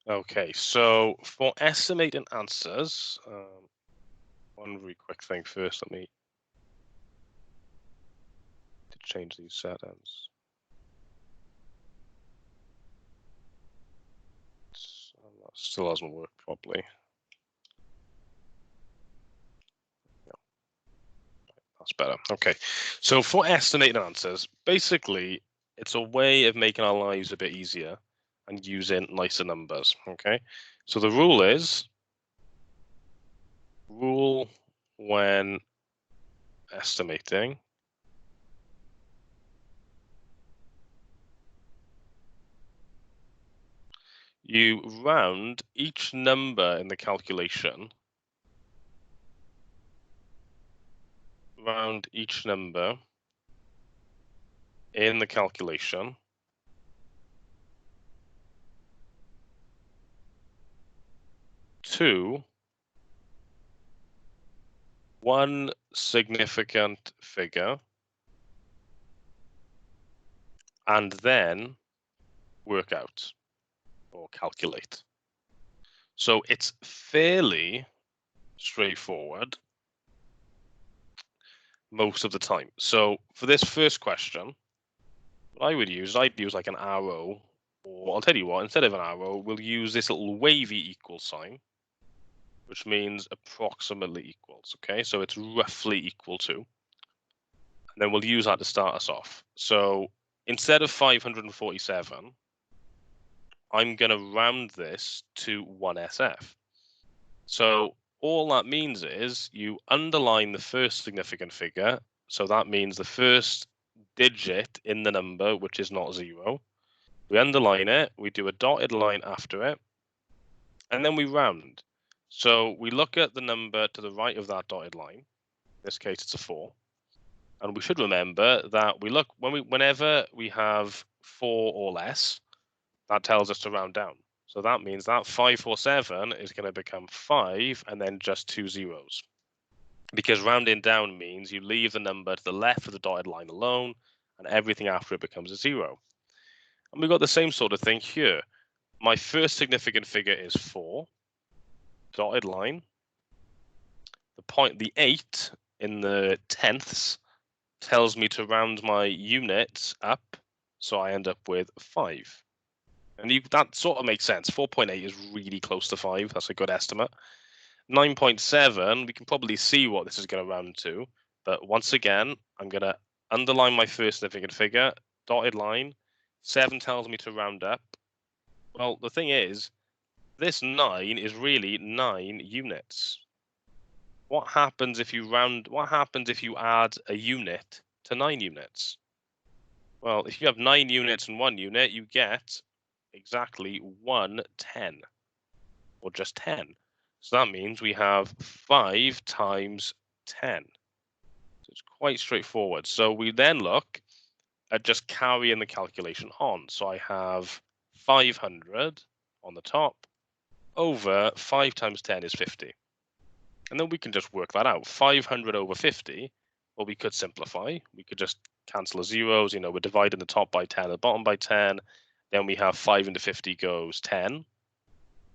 Okay, so for estimating answers, one really quick thing first. Let me change these settings. Still doesn't work properly. That's better. Okay, so for estimating answers, basically, it's a way of making our lives a bit easier and using nicer numbers. Okay, so the rule is when estimating, you round each number in the calculation. Round each number in the calculation to one significant figure and then work out or calculate. So it's fairly straightforward most of the time. So for this first question, what I'd use like an arrow, or I'll tell you what, instead of an arrow, we'll use this little wavy equal sign, which means approximately equals. Okay, so it's roughly equal to. And then we'll use that to start us off. So instead of 547, I'm going to round this to 1SF. So all that means is you underline the first significant figure. So that means the first digit in the number, which is not 0. We underline it, we do a dotted line after it, and then we round. So we look at the number to the right of that dotted line. In this case, it's a 4. And we should remember that we look whenever we have 4 or less, that tells us to round down. So that means that 547 is going to become 5 and then just 2 zeros. Because rounding down means you leave the number to the left of the dotted line alone and everything after it becomes a 0. And we've got the same sort of thing here. My first significant figure is 4, dotted line. The 8 in the tenths tells me to round my units up, so I end up with 5. And that sort of makes sense. 4.8 is really close to 5. That's a good estimate. 9.7, we can probably see what this is going to round to. But once again, I'm going to underline my first significant figure, dotted line. 7 tells me to round up. Well, the thing is, this 9 is really 9 units. What happens if you add a unit to 9 units? Well, if you have 9 units in 1 unit, you get exactly 1/10, or just 10. So that means we have 5 times 10. So it's quite straightforward. So we then look at just carrying the calculation on. So I have 500 on the top over 5 times 10 is 50. And then we can just work that out. 500 over 50, well, we could simplify. We could just cancel the zeros. We're dividing the top by 10, the bottom by 10. Then we have 5 into 50 goes 10.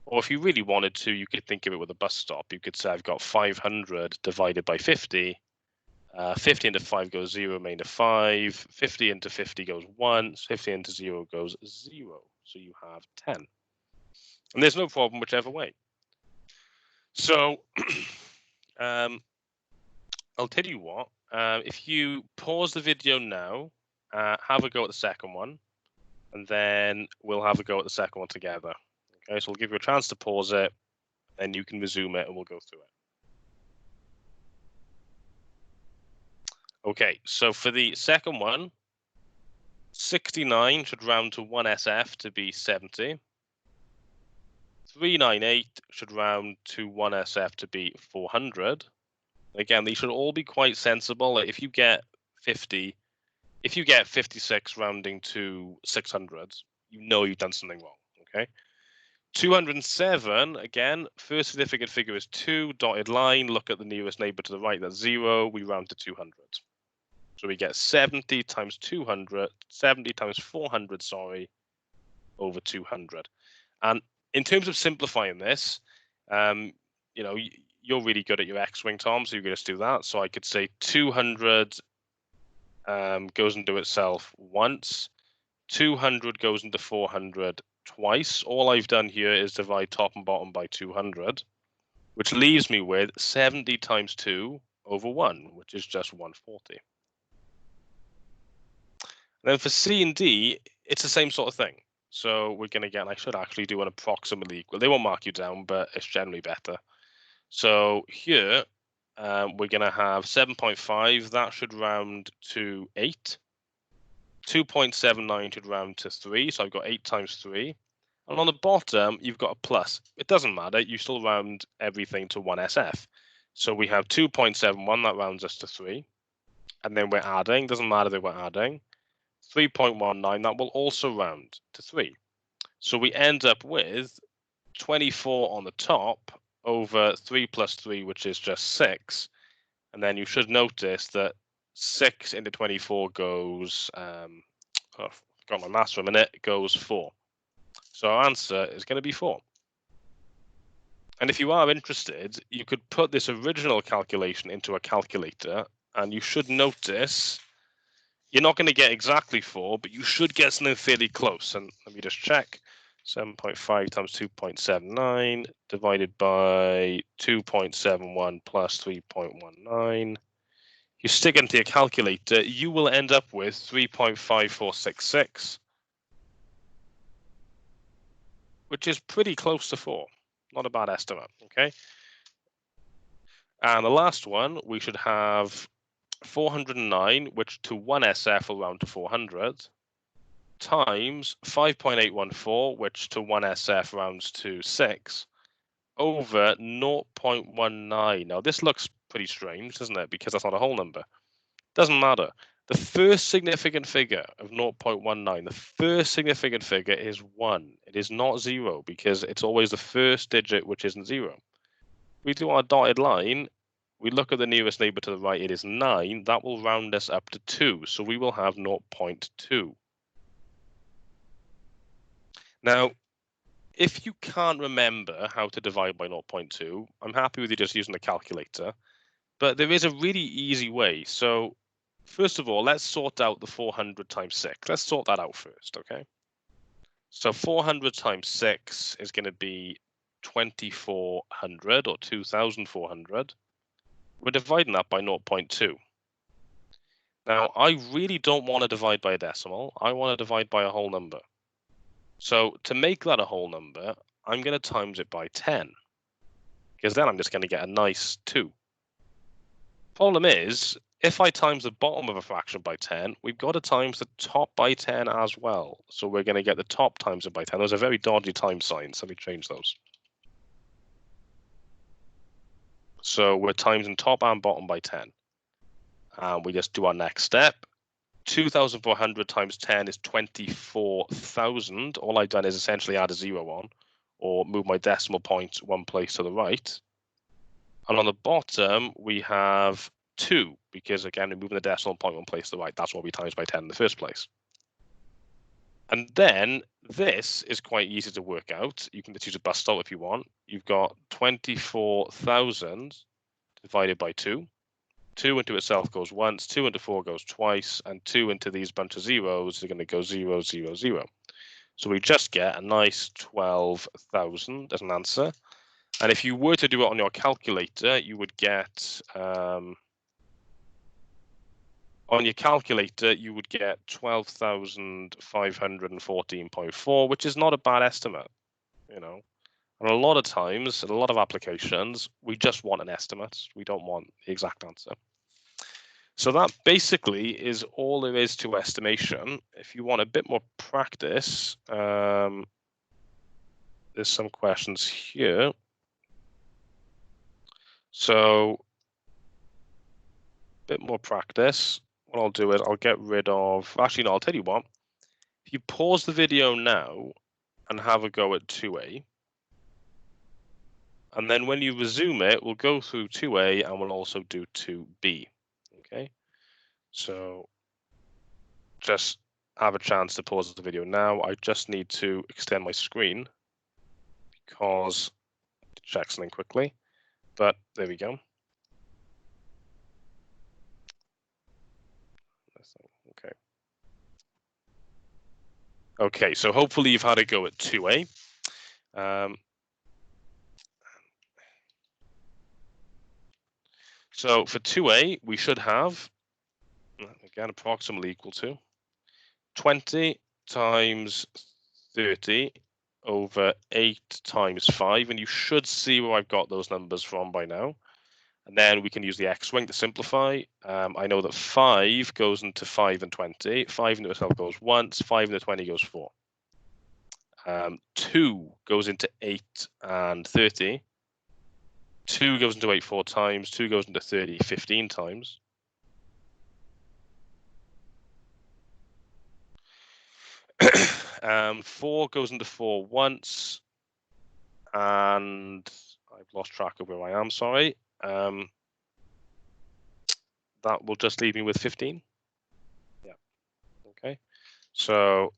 Or if you really wanted to, you could think of it with a bus stop. You could say I've got 500 divided by 50. 50 into 5 goes 0, remainder 5. 50 into 50 goes 1. 50 into 0 goes 0. So you have 10. And there's no problem whichever way. So I'll tell you what. If you pause the video now, have a go at the second one, and then we'll have a go at the second one together. Okay, so we'll give you a chance to pause it, then you can resume it and we'll go through it. Okay, so for the second one, 69 should round to 1SF to be 70. 398 should round to 1SF to be 400. Again, these should all be quite sensible. Like if you get 56 rounding to 600, you've done something wrong, okay? 207, again, first significant figure is 2, dotted line, look at the nearest neighbor to the right, that's 0, we round to 200. So we get 70 times 200, 70 times 400, over 200. And in terms of simplifying this, you know, you're really good at your X-wing, Tom, so you can just do that. So I could say 200 goes into itself once, 200 goes into 400 twice. All I've done here is divide top and bottom by 200, which leaves me with 70 times 2 over 1, which is just 140. Then for C and D, it's the same sort of thing. So we're going to get, and I should actually do an approximately equal. They won't mark you down, but it's generally better. So here, we're going to have 7.5. That should round to 8. 2.79 should round to 3. So I've got 8 times 3. And on the bottom, you've got a plus. It doesn't matter. You still round everything to 1SF. So we have 2.71. That rounds us to 3. And then we're adding. Doesn't matter that we're adding. 3.19, that will also round to 3. So we end up with 24 on the top over 3 plus 3, which is just 6. And then you should notice that 6 into 24 goes, I've got my maths for a minute, goes 4. So our answer is going to be 4. And if you are interested, you could put this original calculation into a calculator, and you should notice you're not going to get exactly 4, but you should get something fairly close. And let me just check. 7.5 times 2.79 divided by 2.71 plus 3.19. You stick it into your calculator, you will end up with 3.5466, which is pretty close to 4. Not a bad estimate, okay? And the last one, we should have 409, which to 1 SF will round to 400, times 5.814, which to 1 SF rounds to 6, over 0.19. Now, this looks pretty strange, doesn't it? Because that's not a whole number. Doesn't matter. The first significant figure of 0.19, the first significant figure is 1. It is not 0, because it's always the first digit which isn't 0. We do our dotted line, we look at the nearest neighbor to the right, it is 9. That will round us up to 2, so we will have 0.2. Now, if you can't remember how to divide by 0.2, I'm happy with you just using a calculator, but there is a really easy way. So first of all, let's sort out the 400 times 6. Let's sort that out first, okay? So 400 times 6 is going to be 2400 or 2400. We're dividing that by 0.2. Now, I really don't want to divide by a decimal. I want to divide by a whole number. So to make that a whole number, I'm going to times it by 10, because then I'm just going to get a nice 2. Problem is, if I times the bottom of a fraction by 10, we've got to times the top by 10 as well. So we're going to get the top times it by 10. Those are very dodgy time signs. Let me change those. So we're timesing top and bottom by 10. And we just do our next step. 2,400 times 10 is 24,000. All I've done is essentially add a 0 on, or move my decimal point one place to the right. And on the bottom, we have 2, because again, we're moving the decimal point one place to the right. That's what we times by 10 in the first place. And then this is quite easy to work out. You can just use a bus stop if you want. You've got 24,000 divided by 2. 2 into itself goes once, 2 into 4 goes twice, and 2 into these bunch of zeros are going to go 0, 0, 0. So we just get a nice 12,000 as an answer. And if you were to do it on your calculator, you would get, on your calculator, you would get 12,514.4, which is not a bad estimate, you know. And a lot of times, in a lot of applications, we just want an estimate. We don't want the exact answer. So that basically is all there is to estimation. If you want a bit more practice, there's some questions here. So a bit more practice. What I'll do is I'll get rid of, actually no, I'll tell you what. If you pause the video now and have a go at 2A, and then when you resume it, we'll go through 2A and we'll also do 2B, okay? So just have a chance to pause the video now. I just need to extend my screen. because check something quickly, but there we go. Okay. Okay, so hopefully you've had a go at 2A. So for 2A, we should have, again, approximately equal to 20 times 30 over 8 times 5. And you should see where I've got those numbers from by now. And then we can use the X-wing to simplify. I know that 5 goes into 5 and 20. 5 into itself goes once. 5 into 20 goes 4. 2 goes into 8 and 30. 2 goes into 8 4 times. 2 goes into 30 15 times. Four goes into 4 once. And I've lost track of where I am, sorry. That will just leave me with 15. Yeah. Okay. So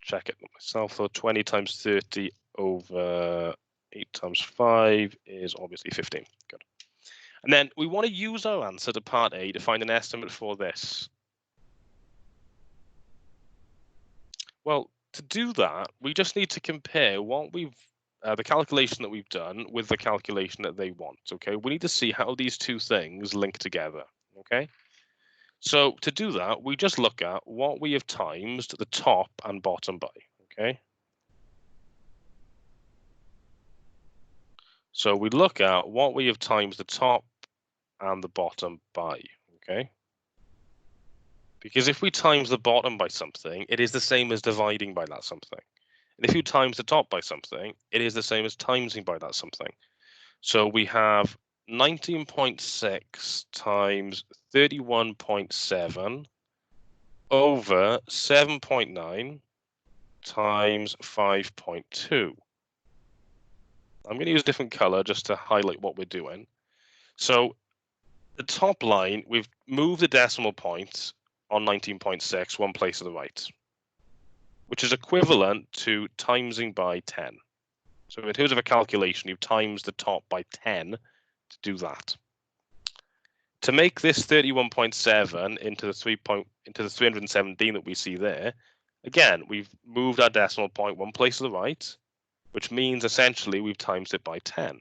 check it myself. So 20 times 30 over 8 times 5 is obviously 15. Good. And then we want to use our answer to part A to find an estimate for this. Well, to do that, we just need to compare what we've the calculation that we've done with the calculation that they want. Okay, we need to see how these two things link together. Okay, so to do that, we just look at what we have times the top and bottom by. Okay, so we look at what we have times the top and the bottom by. Okay, because if we times the bottom by something, it is the same as dividing by that something. And if you times the top by something, it is the same as timesing by that something. So we have 19.6 times 31.7 over 7.9 times 5.2. I'm going to use a different color just to highlight what we're doing. So the top line, we've moved the decimal point on 19.6 one place to the right, which is equivalent to timesing by 10. So in terms of a calculation, you've times the top by 10 to do that. To make this 31.7 into the 317 that we see there, again, we've moved our decimal point one place to the right, which means essentially we've times it by 10.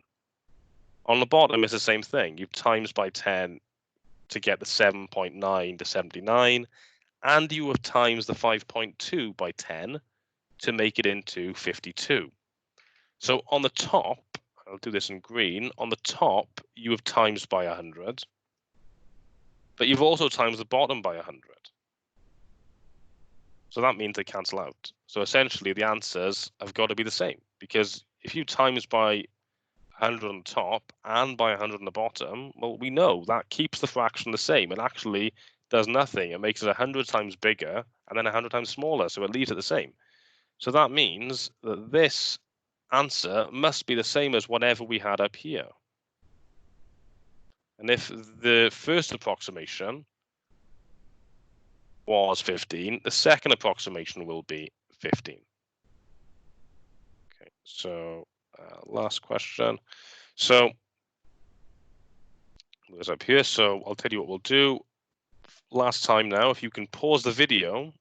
On the bottom is the same thing. You've times by 10 to get the 7.9 to 79, and you have times the 5.2 by 10 to make it into 52. So on the top, I'll do this in green, on the top, you have times by 100, but you've also times the bottom by 100. So that means they cancel out. So essentially the answers have got to be the same, because if you times by 100 on the top and by 100 on the bottom, well, we know that keeps the fraction the same. It actually does nothing. It makes it 100 times bigger and then 100 times smaller, so it leaves it the same. So that means that this answer must be the same as whatever we had up here. And if the first approximation was 15, the second approximation will be 15. Okay, so last question. So there's up here. So I'll tell you what we'll do. Last time now, if you can pause the video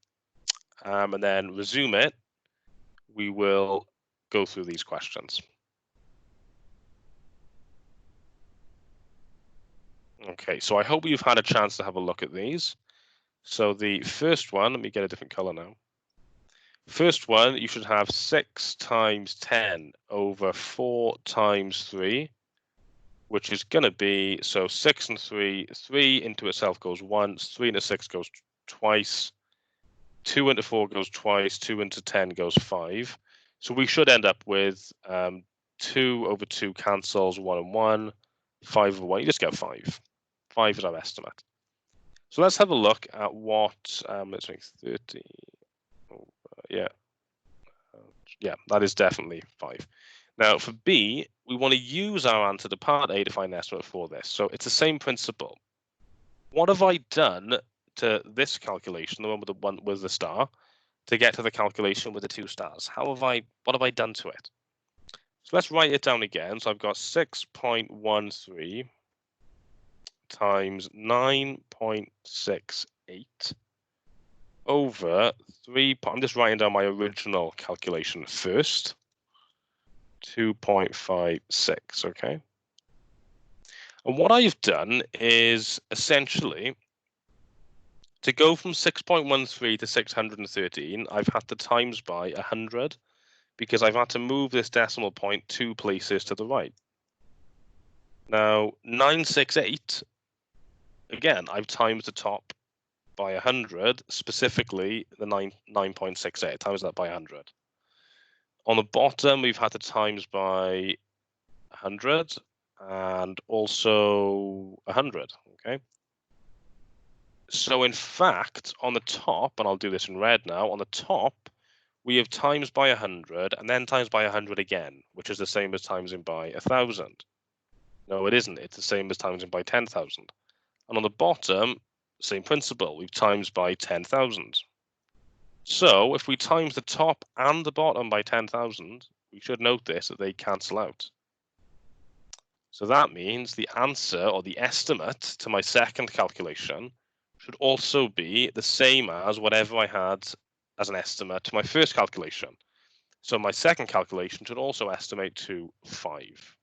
and then resume it, we will go through these questions. Okay, so I hope you've had a chance to have a look at these. So the first one, let me get a different color now. First one, you should have 6 times 10 over 4 times 3, which is going to be, so 6 and 3, 3 into itself goes once, 3 into 6 goes twice, 2 into 4 goes twice, 2 into 10 goes 5. So we should end up with 2 over 2 cancels, 1 and 1, 5 over 1, you just get 5. 5 is our estimate. So let's have a look at what, let's make 30, yeah, that is definitely 5. Now for B, we want to use our answer to part A to find an estimate for this. So it's the same principle. What have I done to this calculation, the one with the star, to get to the calculation with the 2 stars? What have I done to it? So let's write it down again. So I've got 6.13 times 9.68 over 3. I'm just writing down my original calculation first. 2.56, okay? And what I've done is essentially to go from 6.13 to 613, I've had to times by 100 because I've had to move this decimal point 2 places to the right. Now, 968, again, I've times the top by 100, specifically the 9.68, times that by 100. On the bottom, we've had to times by 100 and also 100, okay? So in fact, on the top, and I'll do this in red now, on the top, we have times by 100 and then times by 100 again, which is the same as timesing by 1,000. No, it isn't. It's the same as timesing by 10,000. And on the bottom, same principle. We've times by 10,000. So if we times the top and the bottom by 10,000, we should notice that they cancel out. So that means the answer or the estimate to my second calculation should also be the same as whatever I had as an estimate to my first calculation. So my second calculation should also estimate to 5.